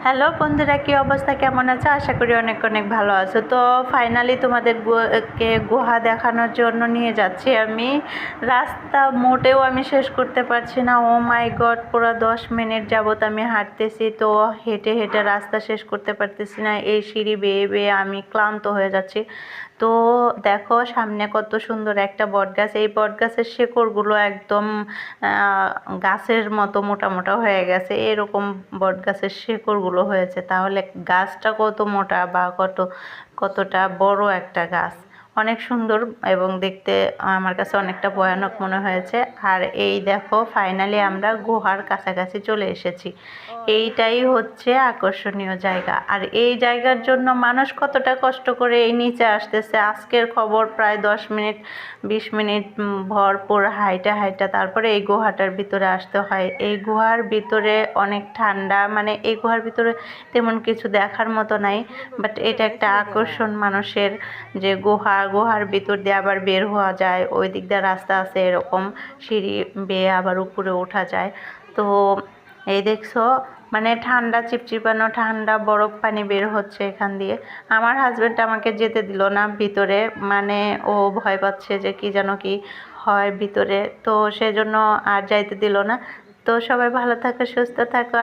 Hello বন্ধুরা, কি অবস্থা, কেমন আছো? আশা করি অনেক অনেক ভালো আছো। তো ফাইনালি তোমাদের কে গুহা দেখানোর জন্য নিয়ে যাচ্ছি আমি। রাস্তা মোটেও আমি শেষ করতে পারছি না। ও মাই গড, পুরো 10 মিনিট যাবত আমি হাঁটতেছি, তো হেঁটে হেঁটে রাস্তা শেষ করতে পারতেছি না। এই সিঁড়ি বেয়ে বেয়ে আমি ক্লান্ত হয়ে যাচ্ছি। তো দেখো সামনে কত সুন্দর একটা বট গাছ। এই বট গাছের শেকড়গুলো একদম গাছের মতো মোটা মোটা হয়ে গেছে। এরকম বট গাছের শেকড়গুলো হয়েছে, তাহলে গাছটা কত মোটা বা কতটা বড় একটা গাছ। অনেক সুন্দর এবং দেখতে আমার কাছে অনেকটা ভয়ানক মনে হয়েছে। আর এই দেখো ফাইনালি আমরা গুহার কাছাকাছি চলে এসেছি। এইটাই হচ্ছে আকর্ষণীয় জায়গা। আর এই জায়গার জন্য মানুষ কতটা কষ্ট করে এই নিচে আসতেছে। আজকের খবর প্রায় 10 মিনিট 20 মিনিট ভরপুর হাইটা হাইটা তারপরে এই গুহাটার ভিতরে আসতে হয়। এই গুহার ভিতরে অনেক ঠান্ডা, মানে এই গুহার ভিতরে তেমন কিছু দেখার মতো নাই, বাট এটা একটা আকর্ষণ মানুষের, যে গুহার ভিতর দিয়ে আবার বের হওয়া যায়। ওই দিক দিয়ে রাস্তা আছে, এরকম সিঁড়ি বেয়ে আবার উপরে ওঠা যায়। তো এই দেখছো, মানে ঠান্ডা চিপচিপানো ঠান্ডা বরফ পানি বের হচ্ছে এখান দিয়ে। আমার হাজব্যান্ড আমাকে যেতে দিল না ভিতরে, মানে ও ভয় পাচ্ছে যে কি যেন কি হয় ভিতরে, তো সেজন্য আর যাইতে দিল না। তো সবাই ভালো থাকো, সুস্থ থাকো।